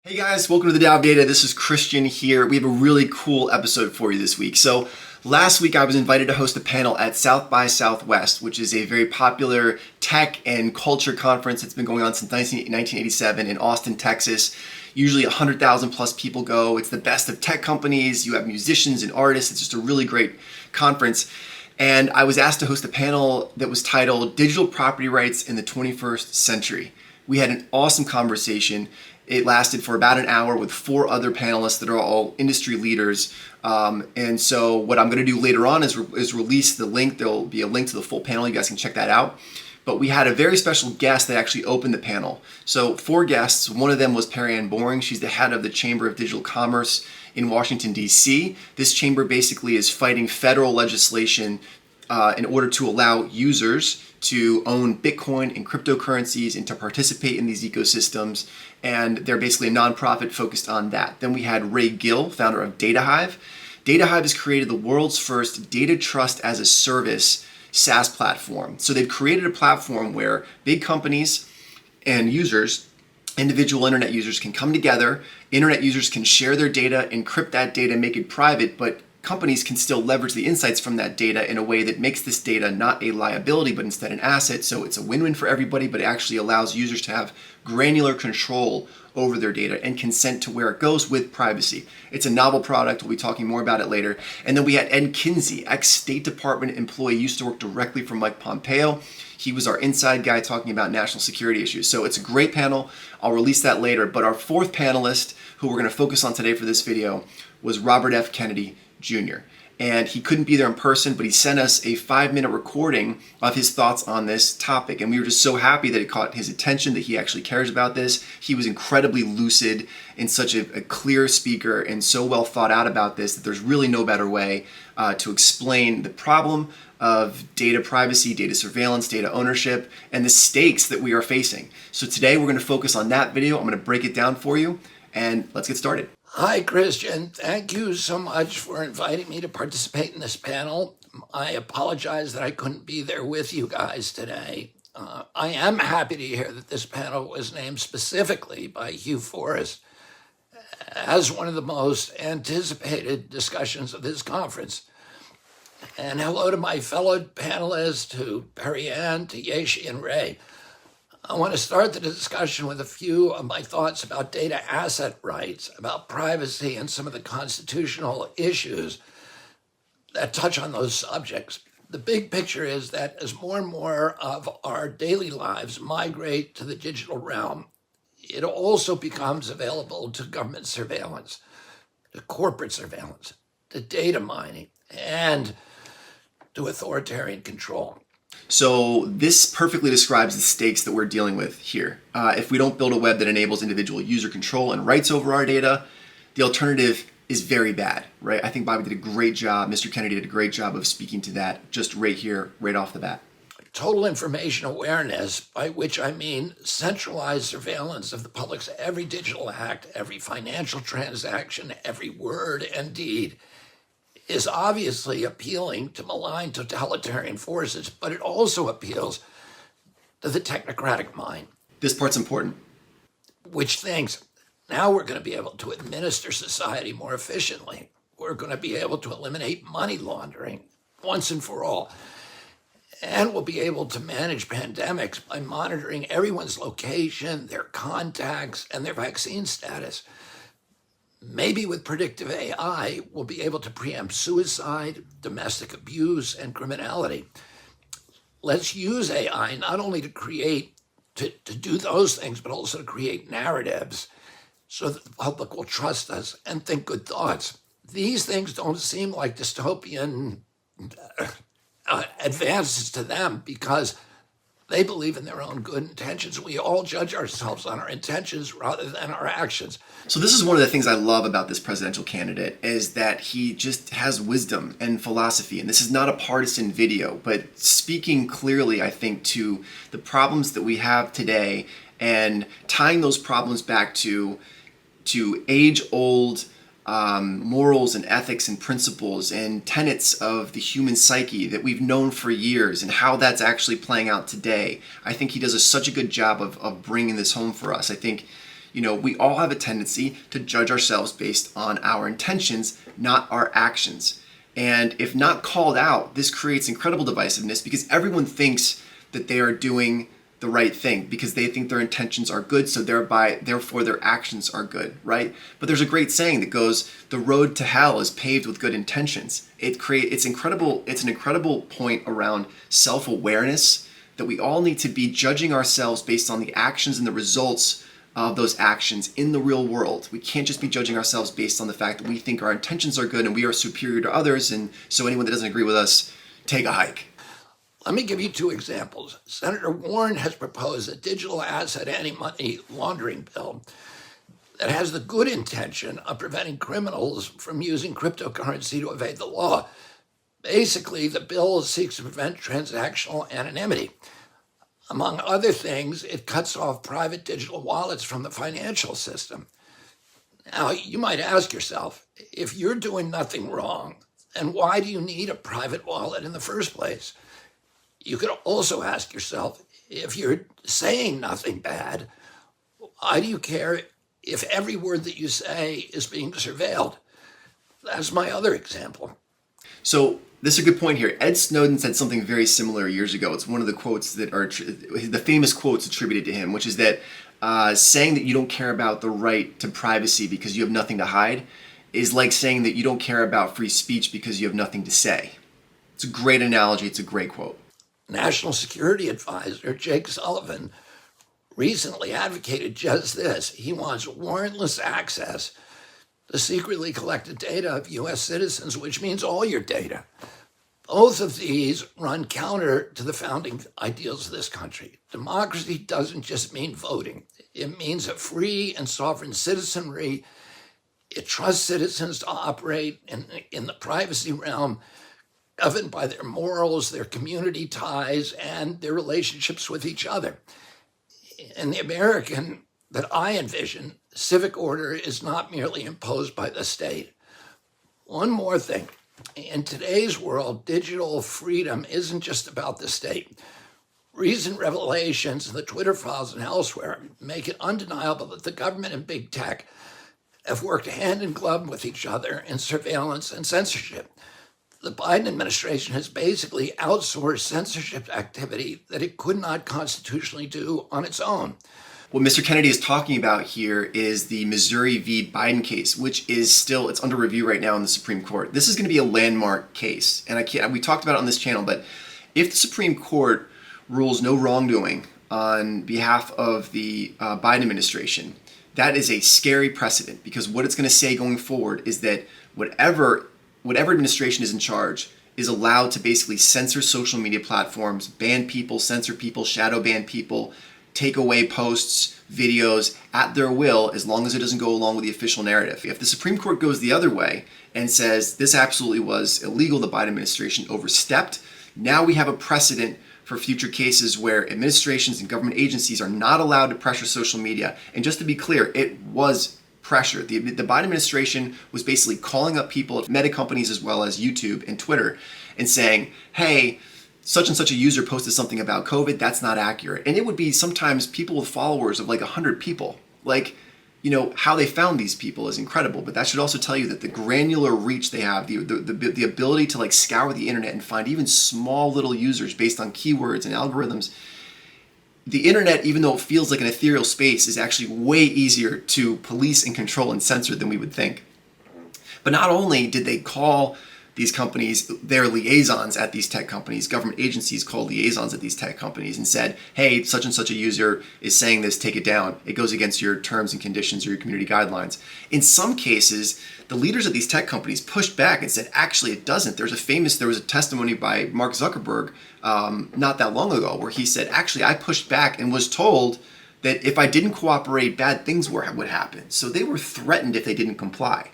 Hey guys, welcome to the TAO of Data. This is Christian here. We have a really cool episode for you this week. So last week I was invited to host a panel at South by Southwest, which is a very popular tech and culture conference that's been going on since 1987 in Austin, Texas. Usually 100,000 plus people go. It's the best of tech companies. You have musicians and artists. It's just a really great conference. And I was asked to host a panel that was titled Digital Property Rights in the 21st Century. We had an awesome conversation. It lasted for about an hour with 4 other panelists that are all industry leaders. And so what I'm going to do later on is release the link. There'll be a link to the full panel. You guys can check that out. But we had a very special guest that actually opened the panel. So 4 guests. One of them was Perry-Ann Boring. She's the head of the Chamber of Digital Commerce in Washington, D.C. This chamber basically is fighting federal legislation in order to allow users to own Bitcoin and cryptocurrencies and to participate in these ecosystems. And they're basically a nonprofit focused on that. Then we had Ray Gill, founder of DataHive. DataHive has created the world's first data trust as a service SaaS platform. So they've created a platform where big companies and users, individual internet users, can come together. Internet users can share their data, encrypt that data, make it private, but companies can still leverage the insights from that data in a way that makes this data not a liability, but instead an asset. So it's a win-win for everybody, but it actually allows users to have granular control over their data and consent to where it goes with privacy. It's a novel product. We'll be talking more about it later. And then we had Ed Kinsey, ex-State Department employee, used to work directly for Mike Pompeo. He was our inside guy talking about national security issues. So it's a great panel. I'll release that later. But our 4th panelist, who we're going to focus on today for this video, was Robert F. Kennedy Jr. And he couldn't be there in person, but he sent us a 5-minute recording of his thoughts on this topic. And we were just so happy that it caught his attention, that he actually cares about this. He was incredibly lucid and such a clear speaker and so well thought out about this that there's really no better way to explain the problem of data privacy, data surveillance, data ownership, and the stakes that we are facing. So today we're going to focus on that video. I'm going to break it down for you, and let's get started. Hi, Christian. Thank you so much for inviting me to participate in this panel. I apologize that I couldn't be there with you guys today. I am happy to hear that this panel was named specifically by Hugh Forrest as one of the most anticipated discussions of this conference. And hello to my fellow panelists, to Perry-Ann, to Yeshi, and Ray. I want to start the discussion with a few of my thoughts about data asset rights, about privacy, and some of the constitutional issues that touch on those subjects. The big picture is that as more and more of our daily lives migrate to the digital realm, it also becomes available to government surveillance, to corporate surveillance, to data mining, and to authoritarian control. So this perfectly describes the stakes that we're dealing with here. If we don't build a web that enables individual user control and rights over our data, the alternative is very bad, right? I think Bobby did a great job, Mr. Kennedy did a great job of speaking to that just right here, right off the bat. Total information awareness, by which I mean centralized surveillance of the public's every digital act, every financial transaction, every word and deed, is obviously appealing to malign totalitarian forces, but it also appeals to the technocratic mind. This part's important. Which thinks, now we're going to be able to administer society more efficiently. We're going to be able to eliminate money laundering once and for all. And we'll be able to manage pandemics by monitoring everyone's location, their contacts, and their vaccine status. Maybe with predictive AI, we'll be able to preempt suicide, domestic abuse, and criminality. Let's use AI not only to do those things, but also to create narratives so that the public will trust us and think good thoughts. These things don't seem like dystopian advances to them because they believe in their own good intentions. We all judge ourselves on our intentions rather than our actions. So this is one of the things I love about this presidential candidate is that he just has wisdom and philosophy. And this is not a partisan video, but speaking clearly, I think, to the problems that we have today and tying those problems back to age-old morals and ethics and principles and tenets of the human psyche that we've known for years and how that's actually playing out today. I think he does such a good job of bringing this home for us. I think, We all have a tendency to judge ourselves based on our intentions, not our actions. And if not called out, this creates incredible divisiveness because everyone thinks that they are doing the right thing because they think their intentions are good, so therefore their actions are good, right? But there's a great saying that goes, "The road to hell is paved with good intentions." It's an incredible point around self-awareness that we all need to be judging ourselves based on the actions and the results of those actions in the real world. We can't just be judging ourselves based on the fact that we think our intentions are good and we are superior to others, and so anyone that doesn't agree with us, take a hike. Let me give you two examples. Senator Warren has proposed a digital asset anti-money laundering bill that has the good intention of preventing criminals from using cryptocurrency to evade the law. Basically, the bill seeks to prevent transactional anonymity. Among other things, it cuts off private digital wallets from the financial system. Now, you might ask yourself, if you're doing nothing wrong, then why do you need a private wallet in the first place? You could also ask yourself, if you're saying nothing bad, why do you care if every word that you say is being surveilled? That's my other example. So this is a good point here. Ed Snowden said something very similar years ago. It's one of the quotes that are the famous quotes attributed to him, which is that saying that you don't care about the right to privacy because you have nothing to hide is like saying that you don't care about free speech because you have nothing to say. It's a great analogy. It's a great quote. National Security Advisor Jake Sullivan recently advocated just this. He wants warrantless access to secretly collected data of U.S. citizens, which means all your data. Both of these run counter to the founding ideals of this country. Democracy doesn't just mean voting. It means a free and sovereign citizenry. It trusts citizens to operate in the privacy realm, governed by their morals, their community ties, and their relationships with each other. In the American that I envision, civic order is not merely imposed by the state. One more thing. In today's world, digital freedom isn't just about the state. Recent revelations in the Twitter files and elsewhere make it undeniable that the government and big tech have worked hand in glove with each other in surveillance and censorship. The Biden administration has basically outsourced censorship activity that it could not constitutionally do on its own. What Mr. Kennedy is talking about here is the Missouri v. Biden case, which is it's under review right now in the Supreme Court. This is going to be a landmark case, and we talked about it on this channel, but if the Supreme Court rules no wrongdoing on behalf of the Biden administration, that is a scary precedent, because what it's going to say going forward is that whatever administration is in charge is allowed to basically censor social media platforms, ban people, censor people, shadow ban people, take away posts, videos at their will, as long as it doesn't go along with the official narrative. If the Supreme Court goes the other way and says this absolutely was illegal, the Biden administration overstepped, now we have a precedent for future cases where administrations and government agencies are not allowed to pressure social media. And just to be clear, it was pressure. The Biden administration was basically calling up people at meta companies as well as YouTube and Twitter and saying, hey, such and such a user posted something about COVID, that's not accurate. And it would be sometimes people with followers of like 100 people. How they found these people is incredible, but that should also tell you that the granular reach they have, the ability to scour the internet and find even small little users based on keywords and algorithms. The internet, even though it feels like an ethereal space, is actually way easier to police and control and censor than we would think. But not only did they call these companies their liaisons at these tech companies, government agencies called liaisons at these tech companies and said, hey, such and such a user is saying this, take it down. It goes against your terms and conditions or your community guidelines. In some cases, the leaders of these tech companies pushed back and said, actually, it doesn't. There was a testimony by Mark Zuckerberg not that long ago where he said, actually, I pushed back and was told that if I didn't cooperate, bad things would happen. So they were threatened if they didn't comply.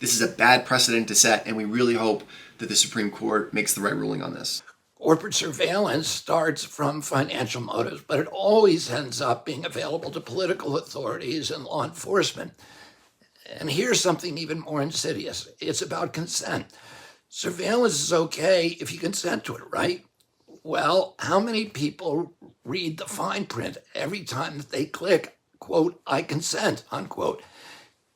This is a bad precedent to set, and we really hope that the Supreme Court makes the right ruling on this. Corporate surveillance starts from financial motives, but it always ends up being available to political authorities and law enforcement. And here's something even more insidious. It's about consent. Surveillance is okay if you consent to it, right? Well, how many people read the fine print every time that they click quote, I consent, unquote.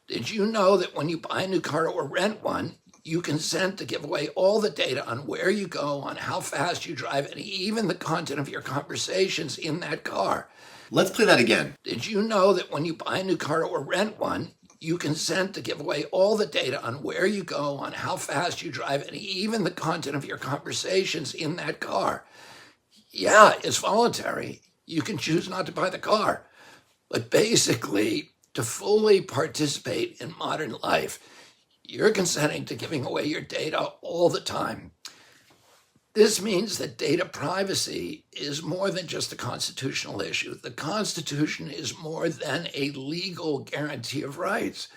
Did you know that when you buy a new car or rent one, you consent to give away all the data on where you go, on how fast you drive, and even the content of your conversations in that car? Let's play that again. Did you know that when you buy a new car or rent one, you consent to give away all the data on where you go, on how fast you drive, and even the content of your conversations in that car? Yeah, it's voluntary. You can choose not to buy the car. But basically, to fully participate in modern life, you're consenting to giving away your data all the time. This means that data privacy is more than just a constitutional issue. The Constitution is more than a legal guarantee of rights.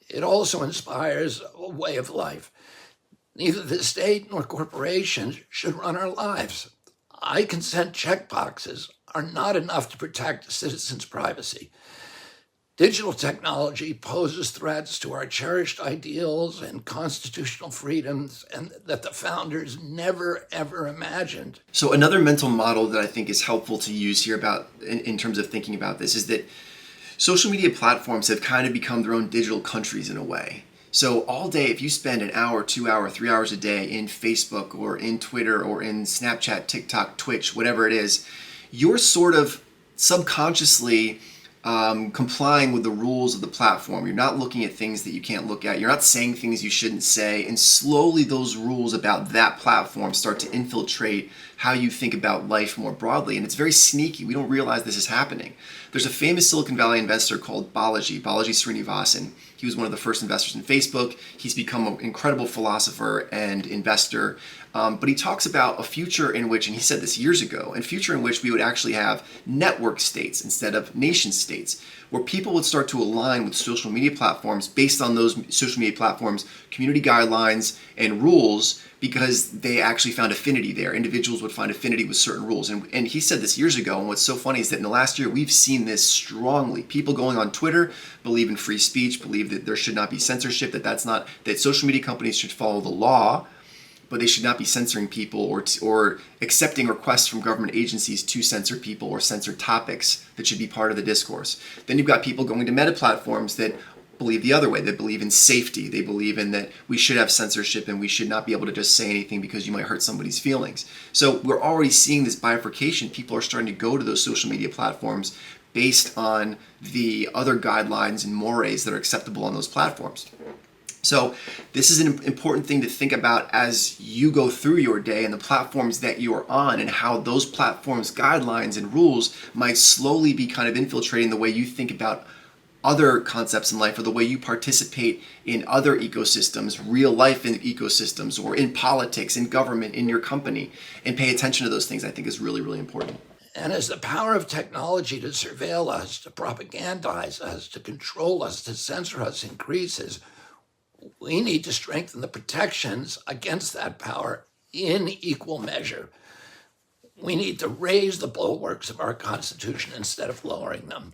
It also inspires a way of life. Neither the state nor corporations should run our lives. I consent checkboxes are not enough to protect citizens' privacy. Digital technology poses threats to our cherished ideals and constitutional freedoms, and that the founders never, ever imagined. So another mental model that I think is helpful to use here about in terms of thinking about this is that social media platforms have kind of become their own digital countries in a way. So all day, if you spend an hour, 2 hours, 3 hours a day in Facebook or in Twitter or in Snapchat, TikTok, Twitch, whatever it is, you're sort of subconsciously complying with the rules of the platform. You're not looking at things that you can't look at. You're not saying things you shouldn't say. And slowly those rules about that platform start to infiltrate how you think about life more broadly. And it's very sneaky. We don't realize this is happening. There's a famous Silicon Valley investor called Balaji Srinivasan. He was one of the first investors in Facebook. He's become an incredible philosopher and investor. But he talks about a future in which, and he said this years ago, a future in which we would actually have network states instead of nation states, where people would start to align with social media platforms based on those social media platforms' community guidelines and rules, because they actually found affinity there. Individuals would find affinity with certain rules. And he said this years ago, and what's so funny is that in the last year, we've seen this strongly. People going on Twitter believe in free speech, believe that there should not be censorship, that social media companies should follow the law, but they should not be censoring people or accepting requests from government agencies to censor people or censor topics that should be part of the discourse. Then you've got people going to meta platforms that believe the other way. They believe in safety. They believe in that we should have censorship and we should not be able to just say anything because you might hurt somebody's feelings. So we're already seeing this bifurcation. People are starting to go to those social media platforms based on the other guidelines and mores that are acceptable on those platforms. So this is an important thing to think about as you go through your day and the platforms that you're on, and how those platforms' guidelines and rules might slowly be kind of infiltrating the way you think about other concepts in life, or the way you participate in other ecosystems, real life in ecosystems, or in politics, in government, in your company. And pay attention to those things, I think, is really, really important. And as the power of technology to surveil us, to propagandize us, to control us, to censor us increases, we need to strengthen the protections against that power in equal measure. We need to raise the bulwarks of our Constitution instead of lowering them.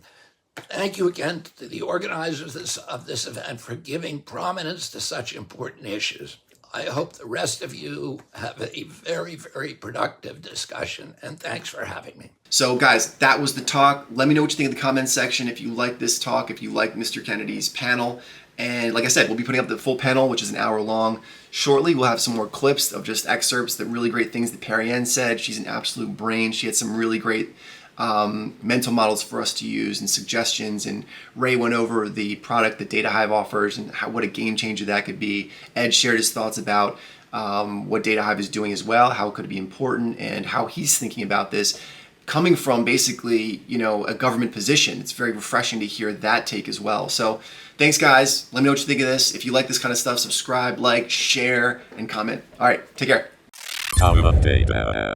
Thank you again to the organizers of this event for giving prominence to such important issues. I hope the rest of you have a very, very productive discussion, and thanks for having me. So guys, that was the talk. Let me know what you think in the comments section if you like this talk, if you like Mr. Kennedy's panel. And like I said, we'll be putting up the full panel, which is an hour long. Shortly, we'll have some more clips of just excerpts, the really great things that Perry Ann said. She's an absolute brain. She had some really great mental models for us to use and suggestions. And Ray went over the product that DataHive offers and what a game changer that could be. Ed shared his thoughts about what DataHive is doing as well, how it could be important, and how he's thinking about this coming from basically, a government position. It's very refreshing to hear that take as well. So thanks, guys. Let me know what you think of this. If you like this kind of stuff, subscribe, like, share, and comment. All right, take care. TAO of Data.